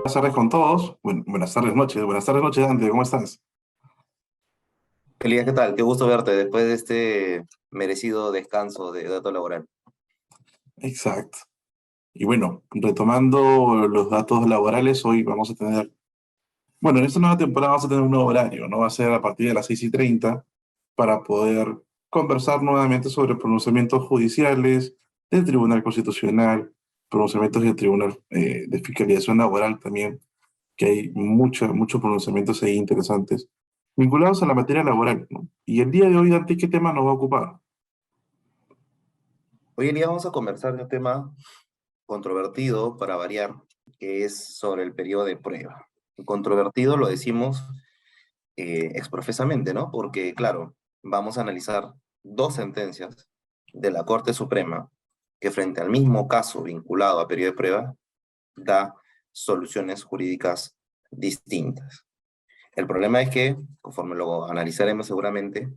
Buenas tardes con todos. Buenas tardes, noches, Dante, ¿cómo estás? Elías, ¿qué tal? Qué gusto verte después de este merecido descanso de dato laboral. Exacto. Y bueno, retomando los datos laborales, hoy vamos a tener, bueno, en esta nueva temporada vamos a tener un nuevo horario, ¿no? Va a ser a partir de las 6:30 para poder conversar nuevamente sobre pronunciamientos judiciales del Tribunal Constitucional, pronunciamientos del Tribunal de Fiscalización Laboral también, que hay muchos pronunciamientos ahí interesantes vinculados a la materia laboral, ¿no? Y el día de hoy, Dante, ¿qué tema nos va a ocupar? Hoy en día vamos a conversar de un tema controvertido para variar, que es sobre el periodo de prueba. Controvertido lo decimos exprofesamente, ¿no? Porque, claro, vamos a analizar dos sentencias de la Corte Suprema que frente al mismo caso vinculado a periodo de prueba da soluciones jurídicas distintas. El problema es que, conforme lo analizaremos seguramente,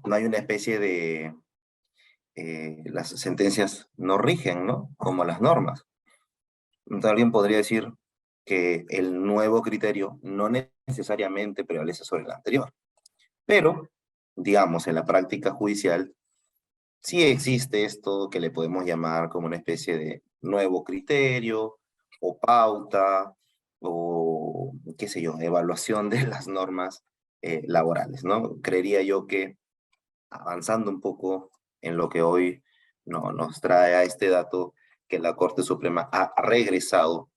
no hay una especie de las sentencias no rigen, ¿no? Como las normas. Entonces, alguien podría decir que el nuevo criterio no necesariamente prevalece sobre el anterior, pero, digamos, en la práctica judicial sí existe esto que le podemos llamar como una especie de nuevo criterio o pauta o, qué sé yo, evaluación de las normas laborales, ¿no? Creería yo que avanzando un poco en lo que hoy nos trae a este dato, que la Corte Suprema ha regresado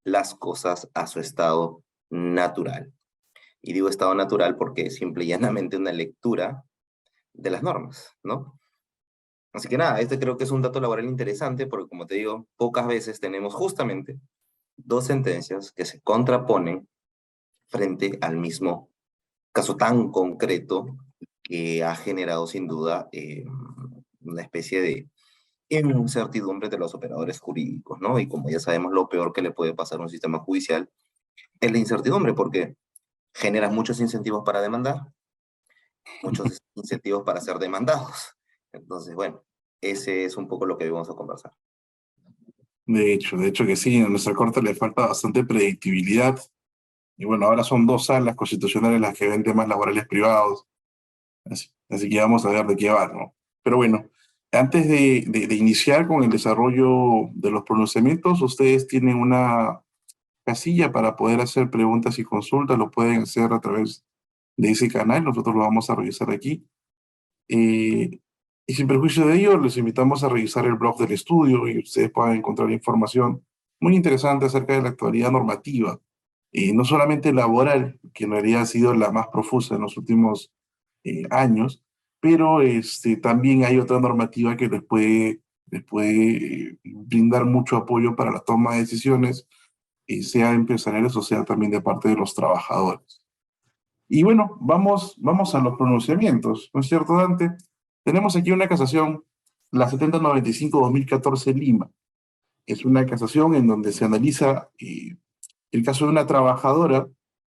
las cosas a su estado natural. Y digo estado natural porque es simple y llanamente una lectura de las normas, ¿no? Así que nada, este creo que es un dato laboral interesante porque, como te digo, pocas veces tenemos justamente dos sentencias que se contraponen frente al mismo caso tan concreto que ha generado sin duda una especie de incertidumbre de los operadores jurídicos, ¿no? Y como ya sabemos, lo peor que le puede pasar a un sistema judicial es la incertidumbre, porque genera muchos incentivos para demandar, muchos incentivos para ser demandados. Entonces, bueno, ese es un poco lo que vamos a conversar. De hecho que sí, a nuestra corte le falta bastante predictibilidad. Y bueno, ahora son dos salas constitucionales las que ven temas laborales privados. Así que vamos a ver de qué va, ¿no? Pero bueno, antes de iniciar con el desarrollo de los pronunciamientos, ustedes tienen una casilla para poder hacer preguntas y consultas. Lo pueden hacer a través de ese canal. Nosotros lo vamos a revisar aquí. Eh, y sin perjuicio de ello, les invitamos a revisar el blog del estudio y ustedes puedan encontrar información muy interesante acerca de la actualidad normativa, no solamente laboral, que en realidad ha sido la más profusa en los últimos años, pero también hay otra normativa que les puede brindar mucho apoyo para la toma de decisiones, sea empresariales o sea también de parte de los trabajadores. Y bueno, vamos a los pronunciamientos, ¿no es cierto, Dante? Tenemos aquí una casación, la 7095-2014 Lima. Es una casación en donde se analiza el caso de una trabajadora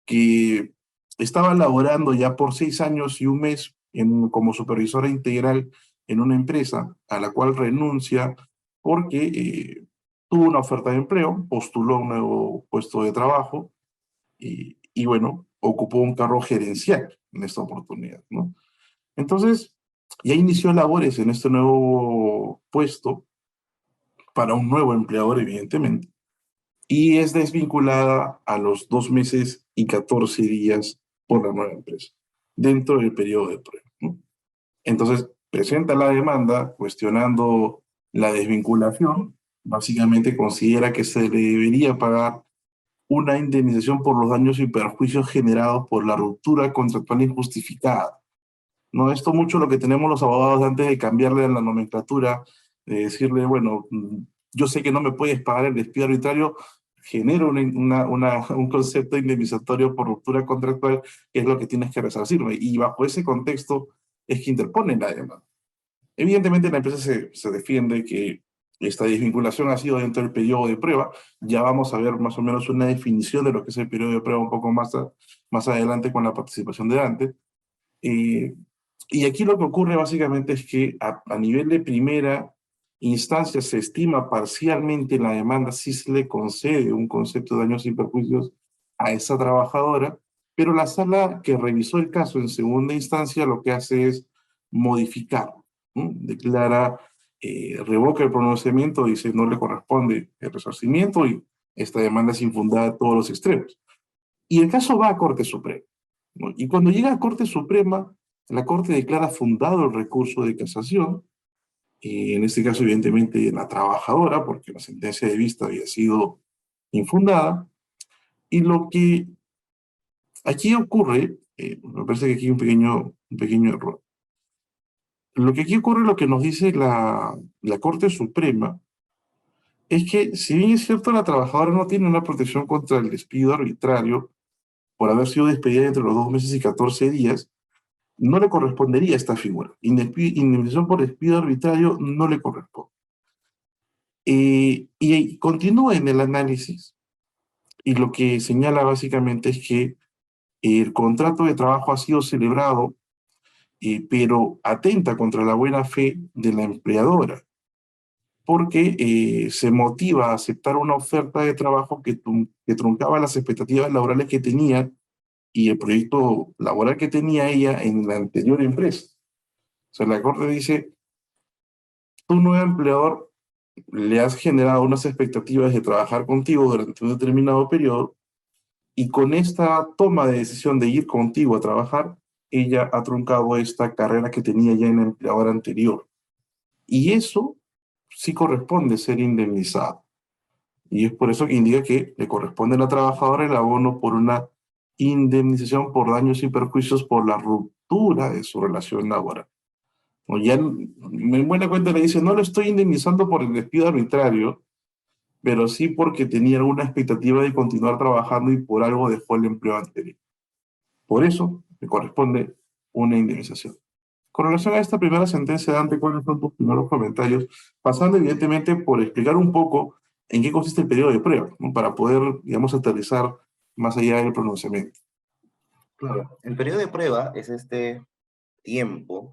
que estaba laborando ya por 6 años y 1 mes como supervisora integral en una empresa a la cual renuncia porque tuvo una oferta de empleo, postuló un nuevo puesto de trabajo y bueno, ocupó un cargo gerencial en esta oportunidad, ¿no? Entonces, ya inició labores en este nuevo puesto para un nuevo empleador, evidentemente, y es desvinculada a los 2 meses y 14 días por la nueva empresa, dentro del periodo de prueba, ¿no? Entonces, presenta la demanda cuestionando la desvinculación, básicamente considera que se le debería pagar una indemnización por los daños y perjuicios generados por la ruptura contractual injustificada. No, esto mucho lo que tenemos los abogados antes de cambiarle a la nomenclatura, de decirle, bueno, yo sé que no me puedes pagar el despido arbitrario, genero un concepto indemnizatorio por ruptura contractual, que es lo que tienes que resarcirme. Y bajo ese contexto es que interponen la demanda. Evidentemente la empresa se defiende que esta desvinculación ha sido dentro del periodo de prueba. Ya vamos a ver más o menos una definición de lo que es el periodo de prueba un poco más adelante con la participación de Dante. Eh, y aquí lo que ocurre básicamente es que a nivel de primera instancia se estima parcialmente en la demanda, sí se le concede un concepto de daños y perjuicios a esa trabajadora, pero la sala que revisó el caso en segunda instancia lo que hace es modificar, ¿no? Declara, revoca el pronunciamiento, dice no le corresponde el resarcimiento y esta demanda es infundada a todos los extremos. Y el caso va a Corte Suprema, ¿no? Y cuando llega a Corte Suprema, la Corte declara fundado el recurso de casación, en este caso evidentemente la trabajadora, porque la sentencia de vista había sido infundada, y lo que aquí ocurre, me parece que aquí hay un pequeño error. Lo que aquí ocurre, lo que nos dice la Corte Suprema, es que si bien es cierto la trabajadora no tiene una protección contra el despido arbitrario por haber sido despedida entre los 2 meses y 14 días, no le correspondería esta figura. Indemnización por despido arbitrario no le corresponde. Y continúa en el análisis y lo que señala básicamente es que el contrato de trabajo ha sido celebrado, pero atenta contra la buena fe de la empleadora, porque se motiva a aceptar una oferta de trabajo que truncaba las expectativas laborales que tenía y el proyecto laboral que tenía ella en la anterior empresa. O sea, la Corte dice, tu nuevo empleador le has generado unas expectativas de trabajar contigo durante un determinado periodo y con esta toma de decisión de ir contigo a trabajar, ella ha truncado esta carrera que tenía ya en el empleador anterior. Y eso sí corresponde ser indemnizado. Y es por eso que indica que le corresponde a la trabajadora el abono por una indemnización por daños y perjuicios por la ruptura de su relación laboral. O ya en buena cuenta le dice, no lo estoy indemnizando por el despido arbitrario, pero sí porque tenía alguna expectativa de continuar trabajando y por algo dejó el empleo anterior. Por eso le corresponde una indemnización. Con relación a esta primera sentencia, Dante, ¿cuáles son tus primeros comentarios? Pasando evidentemente por explicar un poco en qué consiste el periodo de prueba, ¿no? Para poder, digamos, aterrizar más allá del pronunciamiento. Claro, el periodo de prueba es este tiempo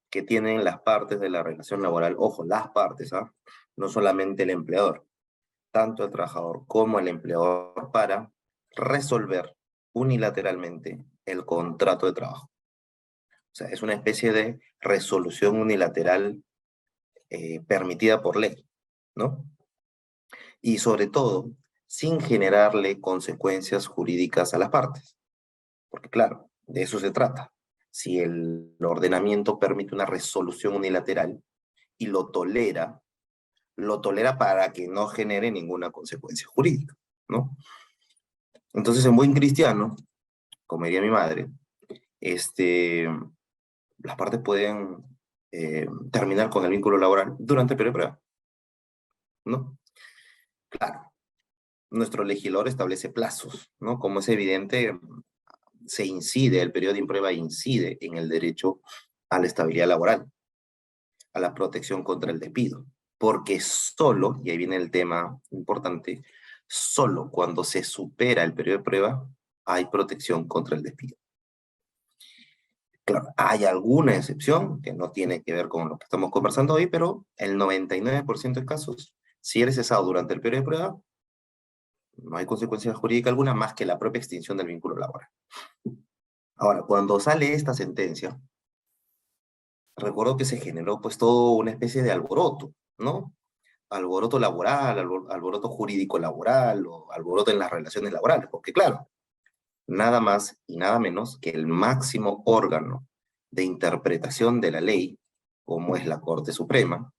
que tienen las partes de la relación laboral, ojo, las partes, ¿ah? No solamente el empleador, tanto el trabajador como el empleador, para resolver unilateralmente el contrato de trabajo. O sea, es una especie de resolución unilateral permitida por ley, ¿no? Y sobre todo, sin generarle consecuencias jurídicas a las partes. Porque claro, de eso se trata. Si el ordenamiento permite una resolución unilateral y lo tolera para que no genere ninguna consecuencia jurídica, ¿no? Entonces, en buen cristiano, como diría mi madre, las partes pueden terminar con el vínculo laboral durante el periodo de prueba, ¿no? Claro, nuestro legislador establece plazos, ¿no? Como es evidente, el periodo de prueba incide en el derecho a la estabilidad laboral, a la protección contra el despido, porque solo, y ahí viene el tema importante, solo cuando se supera el periodo de prueba hay protección contra el despido. Claro, hay alguna excepción que no tiene que ver con lo que estamos conversando hoy, pero el 99% de casos, si eres cesado durante el periodo de prueba, no hay consecuencia jurídica alguna más que la propia extinción del vínculo laboral. Ahora, cuando sale esta sentencia, recuerdo que se generó pues todo una especie de alboroto, ¿no? Alboroto laboral, alboroto jurídico laboral o alboroto en las relaciones laborales, porque claro, nada más y nada menos que el máximo órgano de interpretación de la ley, como es la Corte Suprema,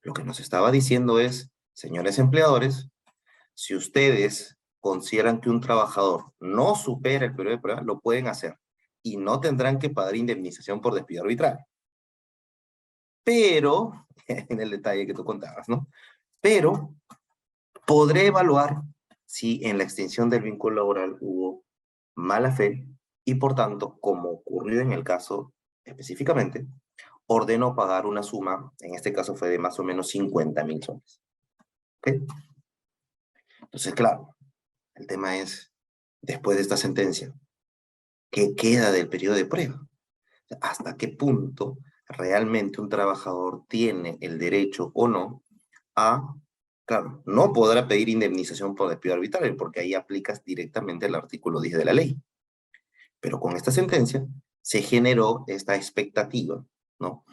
lo que nos estaba diciendo es, señores empleadores, si ustedes consideran que un trabajador no supera el periodo de prueba, lo pueden hacer y no tendrán que pagar indemnización por despido arbitral. Pero, en el detalle que tú contabas, ¿no? Pero podré evaluar si en la extinción del vínculo laboral hubo mala fe y por tanto, como ocurrió en el caso específicamente, ordenó pagar una suma, en este caso fue de más o menos 50.000 soles. ¿Okay? Entonces, claro, el tema es, después de esta sentencia, ¿qué queda del periodo de prueba? ¿Hasta qué punto realmente un trabajador tiene el derecho o no a, claro, no podrá pedir indemnización por despido arbitrario, porque ahí aplicas directamente el artículo 10 de la ley. Pero con esta sentencia se generó esta expectativa, ¿no?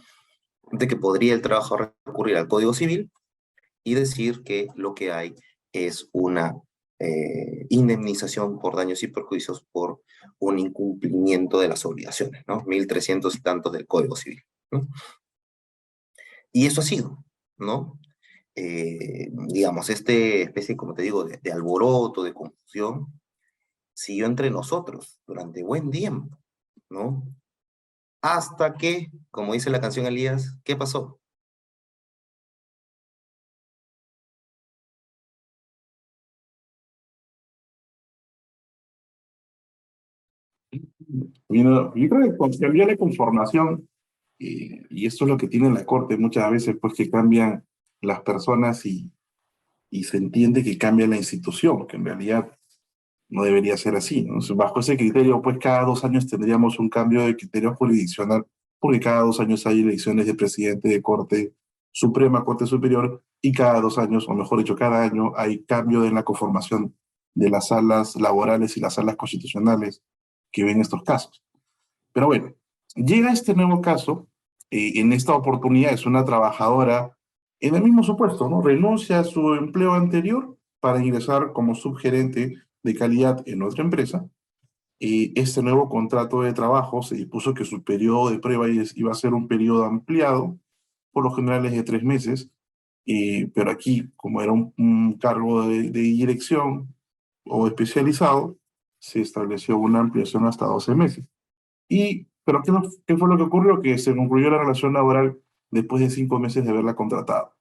De que podría el trabajador recurrir al Código Civil y decir que lo que hay es una indemnización por daños y perjuicios por un incumplimiento de las obligaciones, ¿no? 1300 y tantos del Código Civil, ¿no? Y eso ha sido, ¿no? Digamos, este especie, como te digo, de alboroto, de confusión, siguió entre nosotros durante buen tiempo, ¿no? Hasta que, como dice la canción Elías, ¿qué pasó? Yo creo que cambió la conformación, y esto es lo que tiene la Corte muchas veces, pues que cambian las personas y se entiende que cambia la institución, que en realidad no debería ser así, ¿no? Entonces, bajo ese criterio, pues cada 2 años tendríamos un cambio de criterio jurisdiccional, porque cada 2 años hay elecciones de presidente de Corte Suprema, Corte Superior, y cada 2 años, o mejor dicho, cada año hay cambio en la conformación de las salas laborales y las salas constitucionales que ven estos casos. Pero bueno, llega este nuevo caso, en esta oportunidad es una trabajadora en el mismo supuesto, ¿no? Renuncia a su empleo anterior para ingresar como subgerente de calidad en otra empresa. Este nuevo contrato de trabajo se dispuso que su periodo de prueba iba a ser un periodo ampliado, por lo general es de 3 meses, pero aquí, como era un cargo de dirección o especializado, se estableció una ampliación hasta 12 meses. Pero ¿qué fue lo que ocurrió? Que se concluyó la relación laboral después de 5 meses de haberla contratado,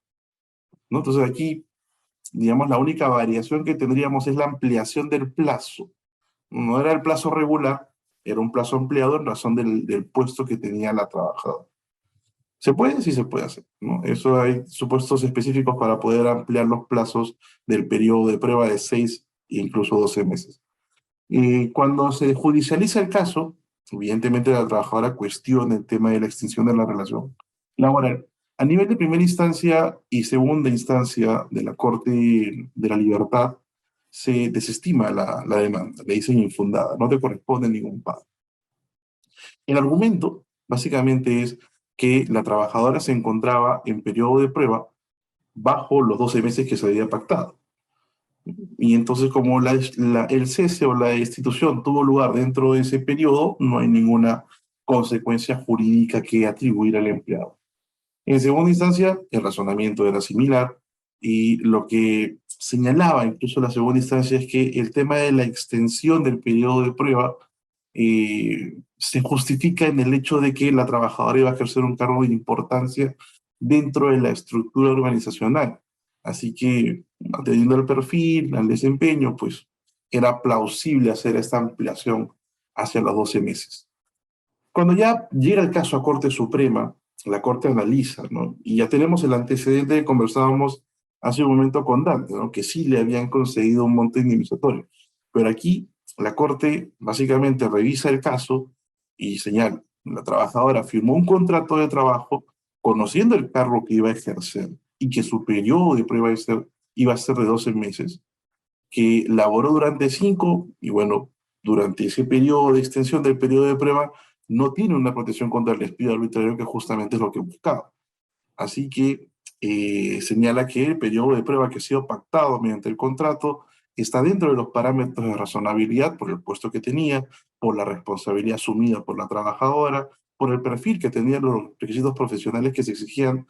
¿no? Entonces aquí, digamos, la única variación que tendríamos es la ampliación del plazo. No era el plazo regular, era un plazo ampliado en razón del puesto que tenía la trabajadora. ¿Se puede? Sí se puede hacer, ¿no? Eso hay supuestos específicos para poder ampliar los plazos del periodo de prueba de 6 e incluso 12 meses. Cuando se judicializa el caso, evidentemente la trabajadora cuestiona el tema de la extinción de la relación laboral. A nivel de primera instancia y segunda instancia de la Corte de la Libertad, se desestima la demanda, le dicen infundada, no te corresponde ningún pago. El argumento básicamente es que la trabajadora se encontraba en periodo de prueba bajo los 12 meses que se había pactado. Y entonces, como el cese o la destitución tuvo lugar dentro de ese periodo, no hay ninguna consecuencia jurídica que atribuir al empleado. En segunda instancia, el razonamiento era similar y lo que señalaba incluso la segunda instancia es que el tema de la extensión del periodo de prueba se justifica en el hecho de que la trabajadora iba a ejercer un cargo de importancia dentro de la estructura organizacional. Así que, atendiendo al perfil, al desempeño, pues era plausible hacer esta ampliación hacia los 12 meses. Cuando ya llega el caso a Corte Suprema, la Corte analiza, ¿no? Y ya tenemos el antecedente que conversábamos hace un momento con Dante, ¿no? Que sí le habían concedido un monte indemnizatorio. Pero aquí la Corte básicamente revisa el caso y señala, la trabajadora firmó un contrato de trabajo conociendo el cargo que iba a ejercer y que su periodo de prueba iba a ser de 12 meses, que laboró durante 5 y bueno, durante ese periodo de extensión del periodo de prueba no tiene una protección contra el despido arbitrario que justamente es lo que buscaba. Así que señala que el periodo de prueba que ha sido pactado mediante el contrato está dentro de los parámetros de razonabilidad por el puesto que tenía, por la responsabilidad asumida por la trabajadora, por el perfil que tenía, los requisitos profesionales que se exigían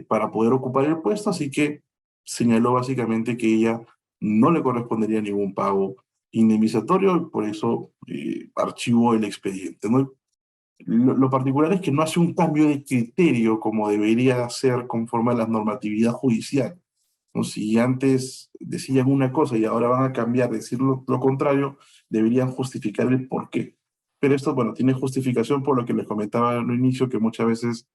para poder ocupar el puesto, así que señaló básicamente que ella no le correspondería ningún pago indemnizatorio y por eso archivó el expediente, ¿no? Lo particular es que no hace un cambio de criterio como debería hacer conforme a la normatividad judicial, ¿no? Si antes decían una cosa y ahora van a cambiar, decir lo contrario, deberían justificar el por qué. Pero esto, bueno, tiene justificación por lo que les comentaba al inicio, que muchas veces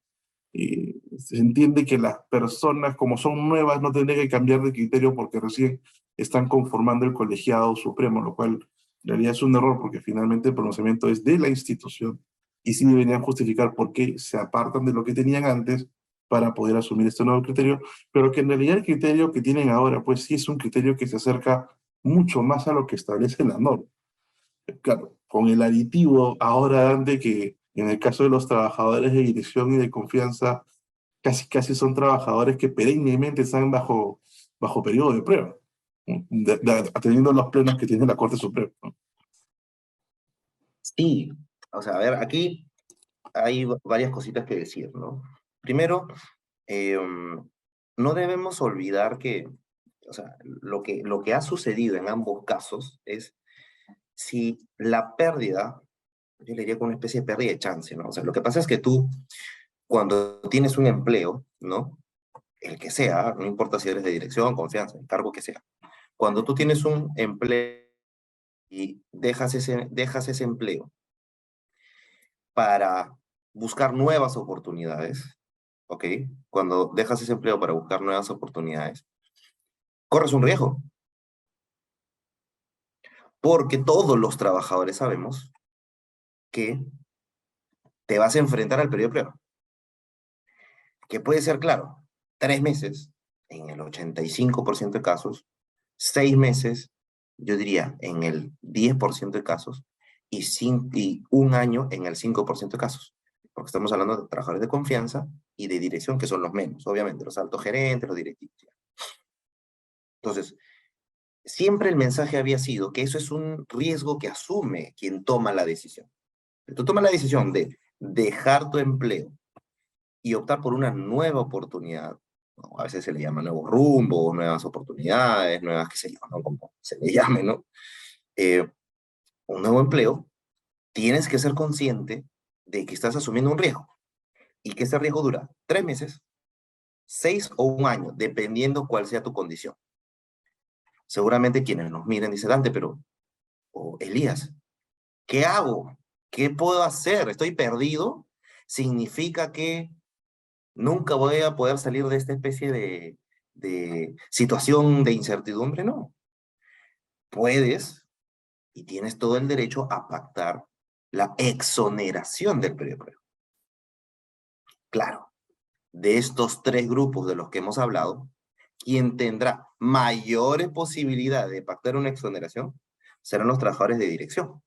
se entiende que las personas, como son nuevas, no tendrían que cambiar de criterio porque recién están conformando el colegiado supremo, lo cual en realidad es un error porque finalmente el pronunciamiento es de la institución y sí deberían justificar por qué se apartan de lo que tenían antes para poder asumir este nuevo criterio, pero que en realidad el criterio que tienen ahora, pues sí es un criterio que se acerca mucho más a lo que establece la norma. Claro, con el aditivo ahora de que en el caso de los trabajadores de dirección y de confianza, casi son trabajadores que perennemente están bajo periodo de prueba, ¿no? Atendiendo los plenos que tiene la Corte Suprema, ¿no? Sí, o sea, a ver, aquí hay varias cositas que decir, ¿no? Primero, no debemos olvidar que, o sea, lo que ha sucedido en ambos casos es si la pérdida, yo le diría con una especie de pérdida de chance, ¿no? O sea, lo que pasa es que tú, cuando tienes un empleo, ¿no? El que sea, no importa si eres de dirección, confianza, el cargo que sea. Cuando tú tienes un empleo y dejas ese empleo para buscar nuevas oportunidades, ¿ok? Cuando dejas ese empleo para buscar nuevas oportunidades, corres un riesgo, porque todos los trabajadores sabemos que te vas a enfrentar al periodo de prueba, que puede ser, claro, 3 meses en el 85% de casos, 6 meses, yo diría, en el 10% de casos, y un año en el 5% de casos. Porque estamos hablando de trabajadores de confianza y de dirección, que son los menos, obviamente, los altos gerentes, los directivos. Entonces, siempre el mensaje había sido que eso es un riesgo que asume quien toma la decisión. Tú tomas la decisión de dejar tu empleo y optar por una nueva oportunidad, ¿no? A veces se le llama nuevo rumbo, nuevas oportunidades, nuevas, qué sé yo, ¿no? Como se le llame, ¿no? Eh, un nuevo empleo, tienes que ser consciente de que estás asumiendo un riesgo y que ese riesgo dura 3 meses, 6 o un año, dependiendo cuál sea tu condición. Seguramente quienes nos miren dicen, Dante, pero, oh, Elías, ¿qué hago? ¿Qué puedo hacer? ¿Estoy perdido? ¿Significa que nunca voy a poder salir de esta especie de situación de incertidumbre? No. Puedes y tienes todo el derecho a pactar la exoneración del periodo de prueba. Claro, de estos tres grupos de los que hemos hablado, quien tendrá mayores posibilidades de pactar una exoneración serán los trabajadores de dirección,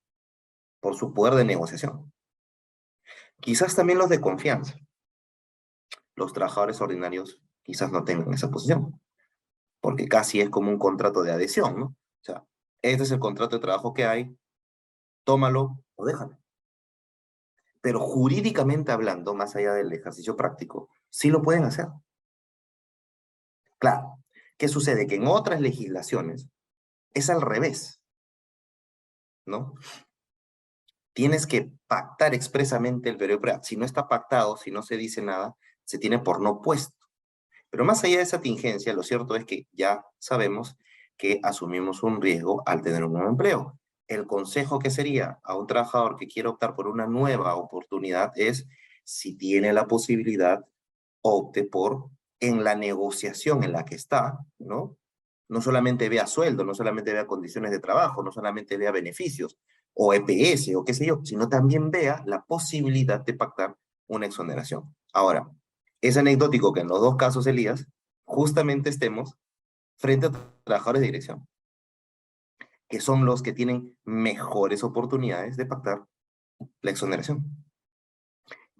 por su poder de negociación. Quizás también los de confianza. Los trabajadores ordinarios quizás no tengan esa posición, porque casi es como un contrato de adhesión, ¿no? O sea, este es el contrato de trabajo que hay, tómalo o déjalo. Pero jurídicamente hablando, más allá del ejercicio práctico, sí lo pueden hacer. Claro, ¿qué sucede? Que en otras legislaciones es al revés, ¿no? Tienes que pactar expresamente el periodo de prueba. Si no está pactado, si no se dice nada, se tiene por no puesto. Pero más allá de esa tingencia, lo cierto es que ya sabemos que asumimos un riesgo al tener un nuevo empleo. El consejo que sería a un trabajador que quiere optar por una nueva oportunidad es, si tiene la posibilidad, opte por, en la negociación en la que está, ¿no? No solamente vea sueldo, no solamente vea condiciones de trabajo, no solamente vea beneficios, o EPS, o qué sé yo, sino también vea la posibilidad de pactar una exoneración. Ahora, es anecdótico que en los dos casos, Elías, justamente estemos frente a trabajadores de dirección, que son los que tienen mejores oportunidades de pactar la exoneración.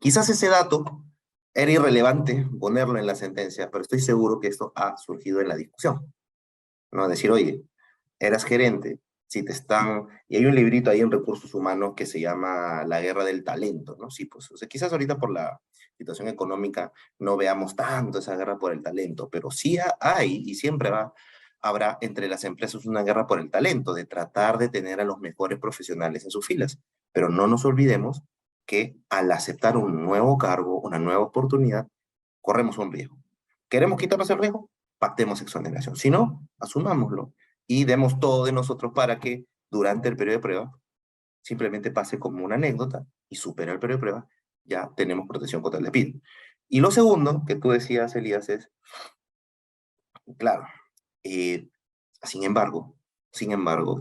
Quizás ese dato era irrelevante ponerlo en la sentencia, pero estoy seguro que esto ha surgido en la discusión, ¿no? Decir, oye, eras gerente, si te están... Y hay un librito ahí en Recursos Humanos que se llama La Guerra del Talento, ¿no? Sí, pues, o sea, quizás ahorita por la situación económica no veamos tanto esa guerra por el talento, pero sí hay y siempre habrá entre las empresas una guerra por el talento, de tratar de tener a los mejores profesionales en sus filas. Pero no nos olvidemos que al aceptar un nuevo cargo, una nueva oportunidad, corremos un riesgo. ¿Queremos quitarnos el riesgo? Pactemos exoneración. Si no, asumámoslo y demos todo de nosotros para que durante el periodo de prueba simplemente pase como una anécdota y supera el periodo de prueba, ya tenemos protección contra el despido. Y lo segundo que tú decías, Elías, es, claro, eh, sin embargo,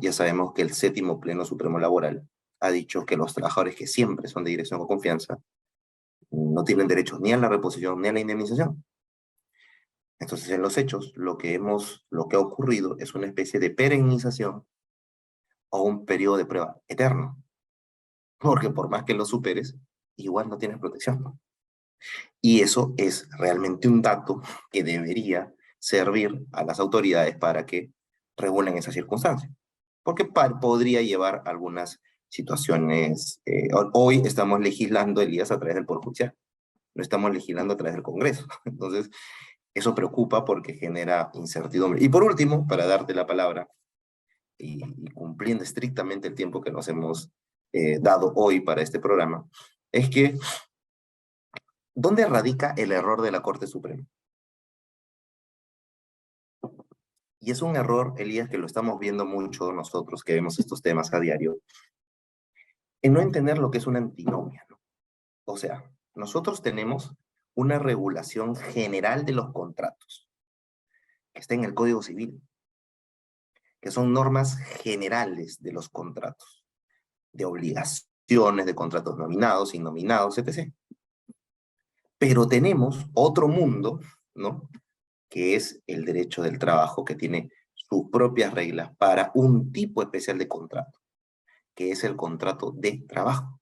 ya sabemos que el séptimo Pleno Supremo Laboral ha dicho que los trabajadores que siempre son de dirección o confianza no tienen derecho ni a la reposición ni a la indemnización. Entonces, en los hechos, lo que ha ocurrido es una especie de perennización o un periodo de prueba eterno, porque por más que lo superes, igual no tienes protección. Y eso es realmente un dato que debería servir a las autoridades para que regulen esa circunstancia, porque podría llevar a algunas situaciones. Hoy estamos legislando, Elías, a través del Poder Judicial, no estamos legislando a través del Congreso. Entonces, eso preocupa porque genera incertidumbre. Y por último, para darte la palabra, y cumpliendo estrictamente el tiempo que nos hemos dado hoy para este programa, es que, ¿dónde radica el error de la Corte Suprema? Y es un error, Elías, que lo estamos viendo mucho nosotros que vemos estos temas a diario, en no entender lo que es una antinomia, ¿no? O sea, nosotros tenemos una regulación general de los contratos, que está en el Código Civil, que son normas generales de los contratos, de obligaciones, de contratos nominados, innominados, etc. Pero tenemos otro mundo, ¿no? Que es el derecho del trabajo, que tiene sus propias reglas para un tipo especial de contrato, que es el contrato de trabajo.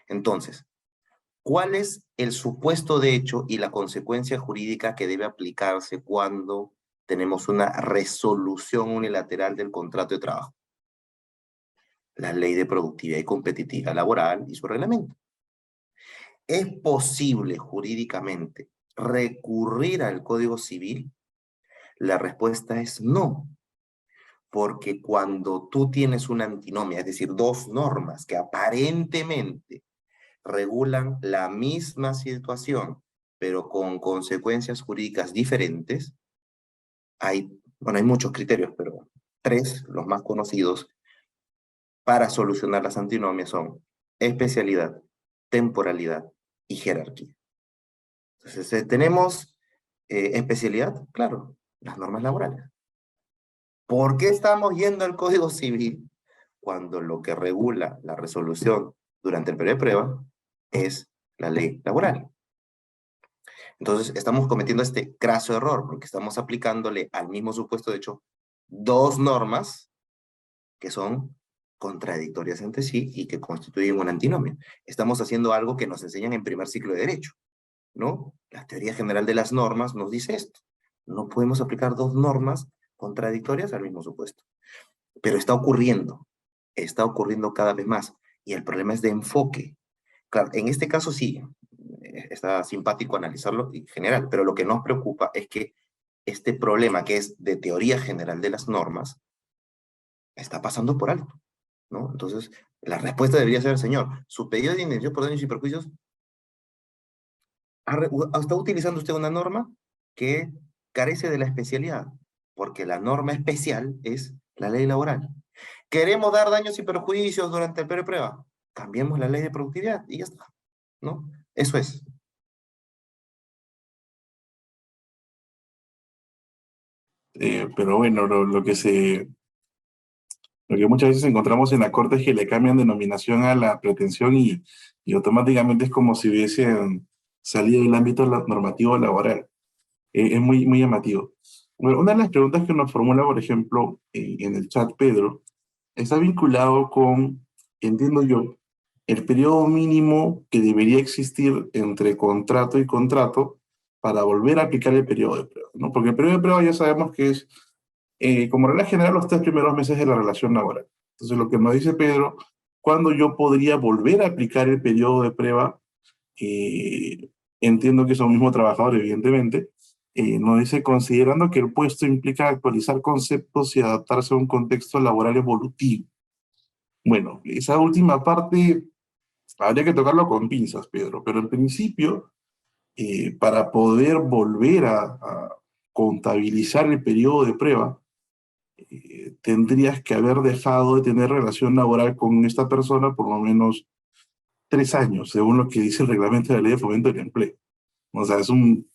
Entonces, ¿cuál es el supuesto de hecho y la consecuencia jurídica que debe aplicarse cuando tenemos una resolución unilateral del contrato de trabajo? La Ley de Productividad y Competitividad Laboral y su reglamento. ¿Es posible jurídicamente recurrir al Código Civil? La respuesta es no, porque cuando tú tienes una antinomia, es decir, dos normas que aparentemente regulan la misma situación, pero con consecuencias jurídicas diferentes, hay muchos criterios, pero tres, los más conocidos, para solucionar las antinomias son especialidad, temporalidad y jerarquía. Entonces, tenemos especialidad, claro, las normas laborales. ¿Por qué estamos yendo al Código Civil cuando lo que regula la resolución durante el periodo de prueba es la ley laboral? Entonces, estamos cometiendo este craso error porque estamos aplicándole al mismo supuesto de hecho dos normas que son contradictorias entre sí y que constituyen una antinomia. Estamos haciendo algo que nos enseñan en primer ciclo de Derecho, ¿no? La teoría general de las normas nos dice esto. No podemos aplicar dos normas contradictorias al mismo supuesto. Pero está ocurriendo cada vez más. Y el problema es de enfoque. Claro, en este caso sí, está simpático analizarlo en general, pero lo que nos preocupa es que este problema que es de teoría general de las normas está pasando por alto, ¿no? Entonces, la respuesta debería ser, señor, su pedido de indemnización por daños y perjuicios, ¿está utilizando usted una norma que carece de la especialidad? Porque la norma especial es la ley laboral. ¿Queremos dar daños y perjuicios durante el periodo de prueba? Cambiemos la ley de productividad y ya está, ¿no? Eso es. Pero bueno, lo que muchas veces encontramos en la Corte es que le cambian denominación a la pretensión y automáticamente es como si hubiesen salido del ámbito normativo laboral. Es muy, muy llamativo. Bueno, una de las preguntas que nos formula, por ejemplo, en el chat Pedro, está vinculado con, entiendo yo, el periodo mínimo que debería existir entre contrato y contrato para volver a aplicar el periodo de prueba, ¿no? Porque el periodo de prueba ya sabemos que es, como regla general, los 3 primeros meses de la relación laboral. Entonces, lo que nos dice Pedro, ¿cuándo yo podría volver a aplicar el periodo de prueba? Eh, Entiendo que son mismo trabajador, evidentemente. Nos dice, considerando que el puesto implica actualizar conceptos y adaptarse a un contexto laboral evolutivo. Bueno, esa última parte habría que tocarlo con pinzas, Pedro, pero en principio, para poder volver a contabilizar el periodo de prueba, tendrías que haber dejado de tener relación laboral con esta persona por lo menos 3 años, según lo que dice el reglamento de la Ley de Fomento del Empleo. O sea, es un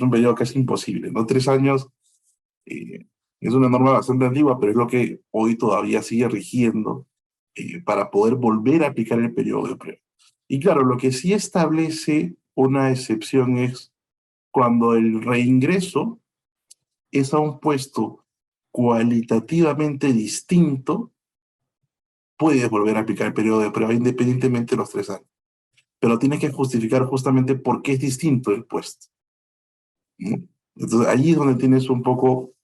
periodo casi imposible, ¿no? 3 años es una norma bastante antigua, pero es lo que hoy todavía sigue rigiendo para poder volver a aplicar el periodo de prueba. Y claro, lo que sí establece una excepción es cuando el reingreso es a un puesto cualitativamente distinto, puedes volver a aplicar el periodo de prueba independientemente de los 3 años. Pero tienes que justificar justamente por qué es distinto el puesto, ¿no? Entonces, allí es donde tienes un poco,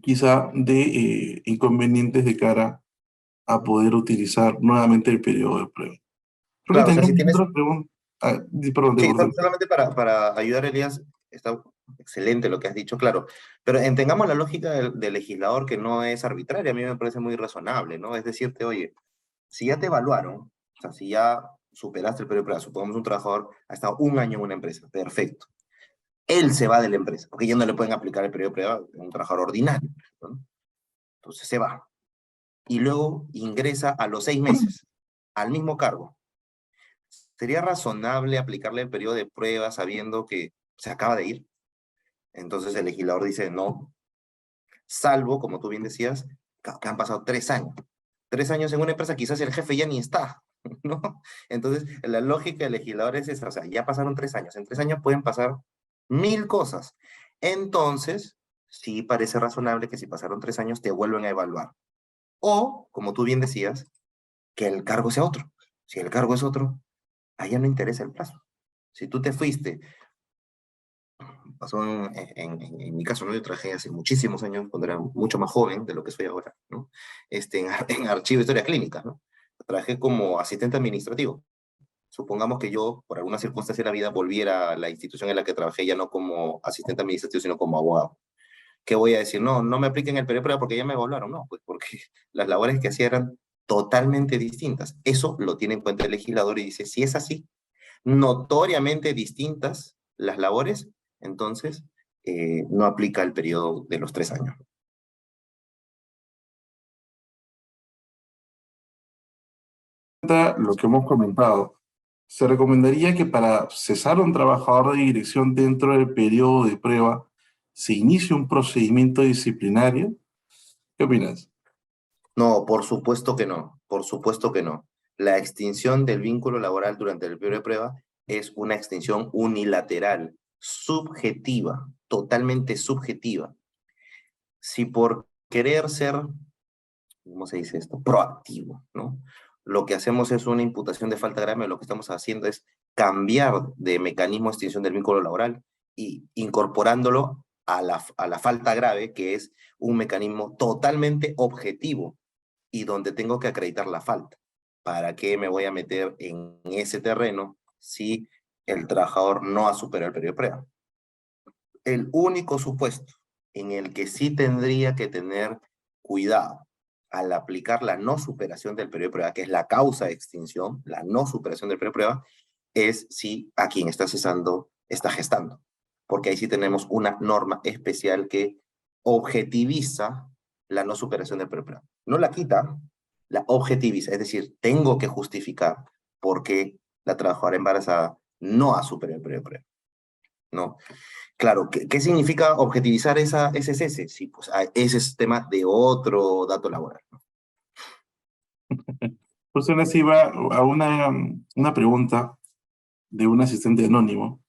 quizá, de inconvenientes de cara a poder utilizar nuevamente el periodo de prueba. Creo que Claro, o sea, tenemos si tienes. otra pregunta. Ah, perdón, te Sí, corté. solamente para ayudar, Elías, está excelente lo que has dicho, claro. Pero entendamos la lógica del legislador que no es arbitraria, a mí me parece muy razonable, ¿no? Es decirte, oye, si ya te evaluaron, o sea, si ya superaste el periodo de prueba, supongamos un trabajador ha estado un año en una empresa, perfecto. Él se va de la empresa, porque ya no le pueden aplicar el periodo de prueba a un trabajador ordinario, ¿no? Entonces se va. Y luego ingresa a los 6 meses al mismo cargo. ¿Sería razonable aplicarle el periodo de prueba sabiendo que se acaba de ir? Entonces el legislador dice no, salvo, como tú bien decías, que han pasado 3 años. 3 años en una empresa, quizás el jefe ya ni está, ¿no? Entonces, la lógica del legislador es esa, o sea, ya pasaron 3 años, en 3 años pueden pasar 1000 cosas. Entonces, sí parece razonable que si pasaron 3 años te vuelven a evaluar. O, como tú bien decías, que el cargo sea otro. Si el cargo es otro, a ella no interesa el plazo. Si tú te fuiste, pasó en mi caso, ¿no? Yo trabajé hace muchísimos años, cuando era mucho más joven de lo que soy ahora, ¿no? En archivo de historia clínica, ¿no? Trabajé como asistente administrativo. Supongamos que yo, por alguna circunstancia de la vida, volviera a la institución en la que trabajé, ya no como asistente administrativo, sino como abogado. ¿Qué voy a decir? No, no me apliquen el periodo de prueba porque ya me evaluaron, no, pues porque las labores que hacía eran totalmente distintas. Eso lo tiene en cuenta el legislador y dice, si es así, notoriamente distintas las labores, entonces no aplica el periodo de los 3 años. Lo que hemos comentado, se recomendaría que para cesar a un trabajador de dirección dentro del periodo de prueba se inicie un procedimiento disciplinario. ¿Qué opinas? No, por supuesto que no, por supuesto que no. La extinción del vínculo laboral durante el periodo de prueba es una extinción unilateral, subjetiva, totalmente subjetiva. Si por querer ser, ¿cómo se dice esto? Proactivo, ¿no? Lo que hacemos es una imputación de falta grave, lo que estamos haciendo es cambiar de mecanismo de extinción del vínculo laboral y incorporándolo a la falta grave, que es un mecanismo totalmente objetivo y donde tengo que acreditar la falta. ¿Para qué me voy a meter en ese terreno si el trabajador no ha superado el periodo de prueba? El único supuesto en el que sí tendría que tener cuidado al aplicar la no superación del periodo de prueba, que es la causa de extinción, la no superación del periodo de prueba, es si a quien está cesando está gestando. Porque ahí sí tenemos una norma especial que objetiviza la no superación del periodo de prueba. No la quita, la objetiviza. Es decir, tengo que justificar por qué la trabajadora embarazada no ha superado el periodo de prueba, ¿no? Claro, ¿qué significa objetivizar ese cese? Sí, pues ese es tema de otro dato laboral. Pues ahora sí va a una pregunta de un asistente anónimo.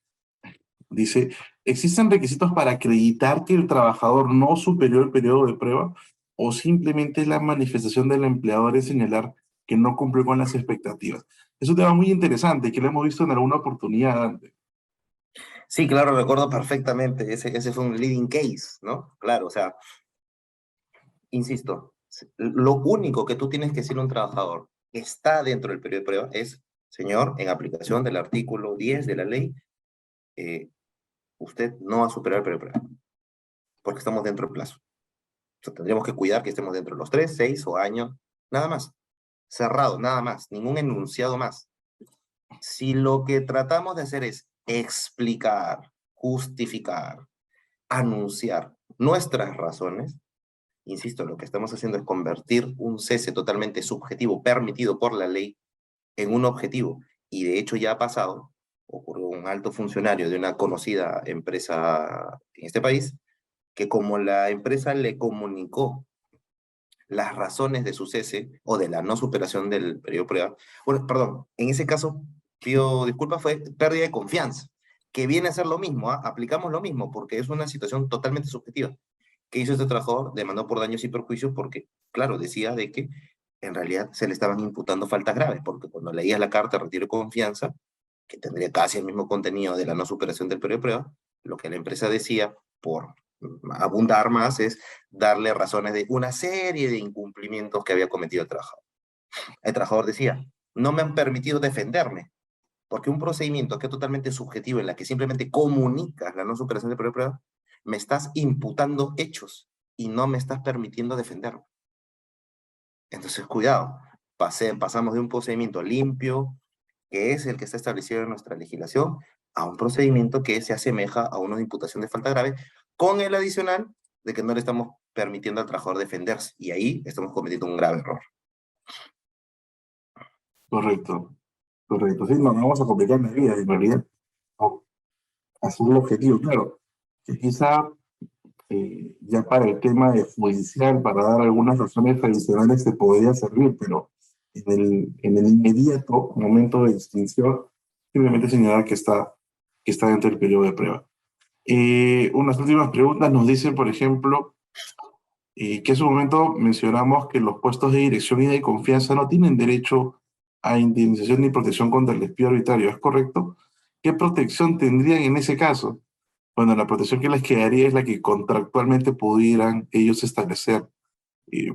Dice, ¿existen requisitos para acreditar que el trabajador no superó el periodo de prueba o simplemente es la manifestación del empleador en señalar que no cumplió con las expectativas? Es un tema muy interesante que lo hemos visto en alguna oportunidad antes. Sí, claro, recuerdo perfectamente, ese fue un leading case, ¿no? Claro, o sea, insisto, lo único que tú tienes que decirle a un trabajador que está dentro del periodo de prueba es, señor, en aplicación del artículo 10 de la ley, eh, usted no va a superar el periodo de prueba, porque estamos dentro del plazo. O sea, tendríamos que cuidar que estemos dentro de los 3, 6 o años, nada más. Cerrado, nada más, ningún enunciado más. Si lo que tratamos de hacer es explicar, justificar, anunciar nuestras razones, insisto, lo que estamos haciendo es convertir un cese totalmente subjetivo, permitido por la ley, en un objetivo. Y de hecho ya ha pasado, ocurrió un alto funcionario de una conocida empresa en este país, que como la empresa le comunicó las razones de su cese o de la no superación del periodo de prueba. Bueno, perdón, en ese caso, pido disculpas, fue pérdida de confianza, que viene a ser lo mismo, ¿ah? Aplicamos lo mismo, porque es una situación totalmente subjetiva. ¿Qué hizo este trabajador? Demandó por daños y perjuicios porque, claro, decía de que en realidad se le estaban imputando faltas graves, porque cuando leías la carta de retiro de confianza, que tendría casi el mismo contenido de la no superación del periodo de prueba, lo que la empresa decía, por abundar más, es darle razones de una serie de incumplimientos que había cometido el trabajador. El trabajador decía, no me han permitido defenderme, porque un procedimiento que es totalmente subjetivo, en la que simplemente comunicas la no superación del periodo de prueba, me estás imputando hechos y no me estás permitiendo defenderme. Entonces, cuidado, pasamos de un procedimiento limpio, que es el que está establecido en nuestra legislación, a un procedimiento que se asemeja a una imputación de falta grave, con el adicional de que no le estamos permitiendo al trabajador defenderse, y ahí estamos cometiendo un grave error. Correcto, correcto. Sí, no vamos a complicar la vida, en realidad. No, así es el objetivo, claro. Que quizá ya para el tema de judicial, para dar algunas razones adicionales, se podría servir, pero en el inmediato momento de extinción, simplemente señalar que está dentro del periodo de prueba. Unas últimas preguntas nos dicen, por ejemplo, que en su momento mencionamos que los puestos de dirección y de confianza no tienen derecho a indemnización ni protección contra el despido arbitrario, ¿es correcto? ¿Qué protección tendrían en ese caso? Bueno, la protección que les quedaría es la que contractualmente pudieran ellos establecer,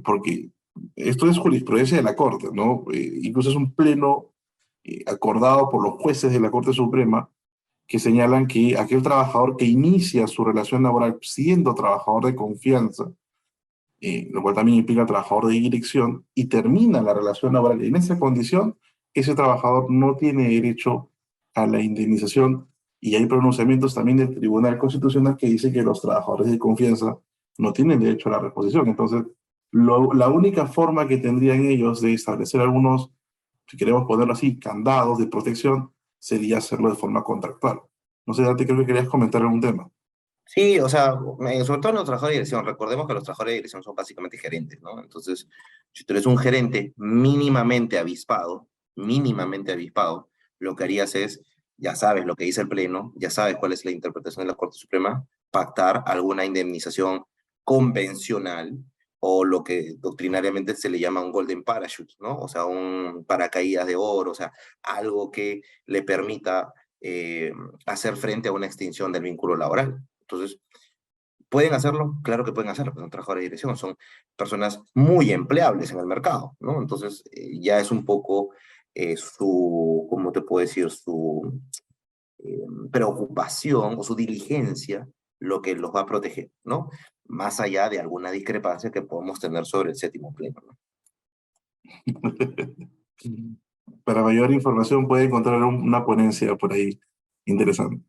porque esto es jurisprudencia de la Corte, ¿no? Incluso es un pleno acordado por los jueces de la Corte Suprema que señalan que aquel trabajador que inicia su relación laboral siendo trabajador de confianza, lo cual también implica trabajador de dirección, y termina la relación laboral en esa condición, ese trabajador no tiene derecho a la indemnización, y hay pronunciamientos también del Tribunal Constitucional que dice que los trabajadores de confianza no tienen derecho a la reposición. Entonces, la única forma que tendrían ellos de establecer algunos, si queremos ponerlo así, candados de protección, sería hacerlo de forma contractual. No sé, Dante, creo que querías comentar algún tema. Sí, o sea, sobre todo en los trabajadores de dirección, recordemos que los trabajadores de dirección son básicamente gerentes, ¿no? Entonces, si tú eres un gerente mínimamente avispado, lo que harías es, ya sabes lo que dice el Pleno, ya sabes cuál es la interpretación de la Corte Suprema, pactar alguna indemnización convencional o lo que doctrinariamente se le llama un golden parachute, ¿no? O sea, un paracaídas de oro, o sea, algo que le permita eh, hacer frente a una extinción del vínculo laboral. Entonces, ¿pueden hacerlo? Claro que pueden hacerlo, son trabajadores de dirección, son personas muy empleables en el mercado, ¿no? Entonces, ya es un poco ¿cómo te puedo decir? Su preocupación o su diligencia lo que los va a proteger, ¿no? Más allá de alguna discrepancia que podemos tener sobre el séptimo pleno, ¿no? Para mayor información puede encontrar una ponencia por ahí interesante.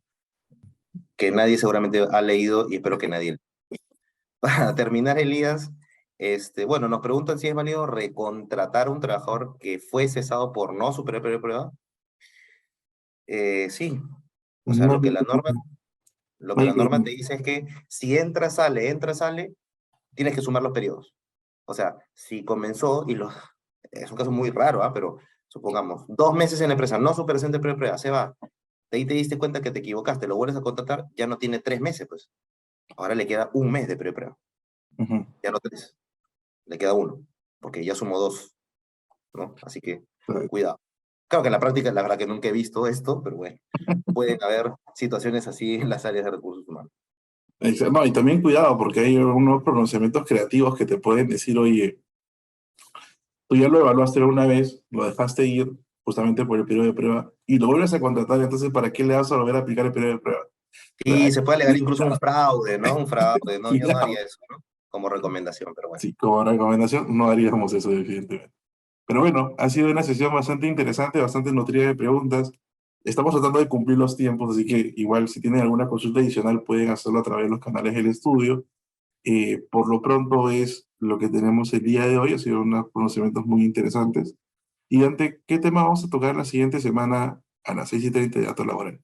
Que nadie seguramente ha leído y espero que nadie. Para terminar, Elías, bueno, nos preguntan si es válido recontratar a un trabajador que fue cesado por no superar el periodo de prueba. Sí, o sea, No, lo no que hay la norma problema. te dice es que si entra, sale, tienes que sumar los periodos. O sea, si comenzó, es un caso muy raro, ¿ah? Pero supongamos, 2 meses en la empresa, no superación de periodo de prueba, se va. De ahí te diste cuenta que te equivocaste, lo vuelves a contratar, ya no tiene 3 meses, pues. Ahora le queda un mes de periodo de prueba, Ujú. ya no 3, le queda uno, porque ya sumó 2, ¿no? Así que, cuidado. Claro que en la práctica, la verdad que nunca he visto esto, pero bueno, pueden haber situaciones así en las áreas de recursos humanos. No, y también cuidado, porque hay unos pronunciamientos creativos que te pueden decir, oye, tú ya lo evaluaste una vez, lo dejaste ir justamente por el periodo de prueba y lo vuelves a contratar, entonces ¿para qué le vas a volver a aplicar el periodo de prueba? Y Ay, se puede alegar incluso un fraude, ¿no? Un fraude, no, yo no cuidado. haría eso, ¿no? Como recomendación, pero bueno. Sí, como recomendación no haríamos eso definitivamente. Pero bueno, ha sido una sesión bastante interesante, bastante nutrida de preguntas. Estamos tratando de cumplir los tiempos, así que igual si tienen alguna consulta adicional pueden hacerlo a través de los canales del estudio. Por lo pronto es lo que tenemos el día de hoy, ha sido unos conocimientos muy interesantes. Y ante qué tema vamos a tocar la siguiente semana a las 6:30 de Datos Laboral.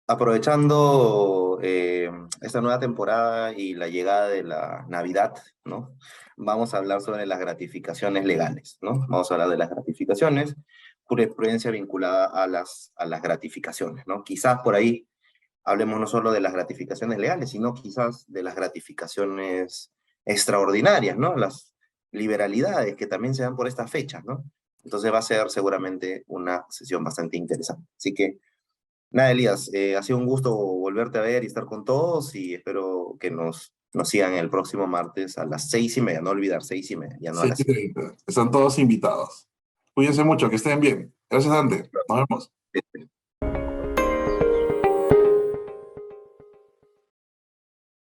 Aprovechando esta nueva temporada y la llegada de la Navidad, ¿no? Vamos a hablar sobre las gratificaciones legales, ¿no? Vamos a hablar de las gratificaciones, jurisprudencia vinculada a las gratificaciones, ¿no? Quizás por ahí hablemos no solo de las gratificaciones legales, sino quizás de las gratificaciones extraordinarias, ¿no? Las liberalidades que también se dan por estas fechas, ¿no? Entonces va a ser seguramente una sesión bastante interesante. Así que, nada, Elías, ha sido un gusto volverte a ver y estar con todos y espero que nos sigan el próximo martes a las 6:30, no olvidar, 6:30, ya no a las 7. 6:30. Están todos invitados. Cuídense mucho, que estén bien. Gracias, Dante. Nos vemos.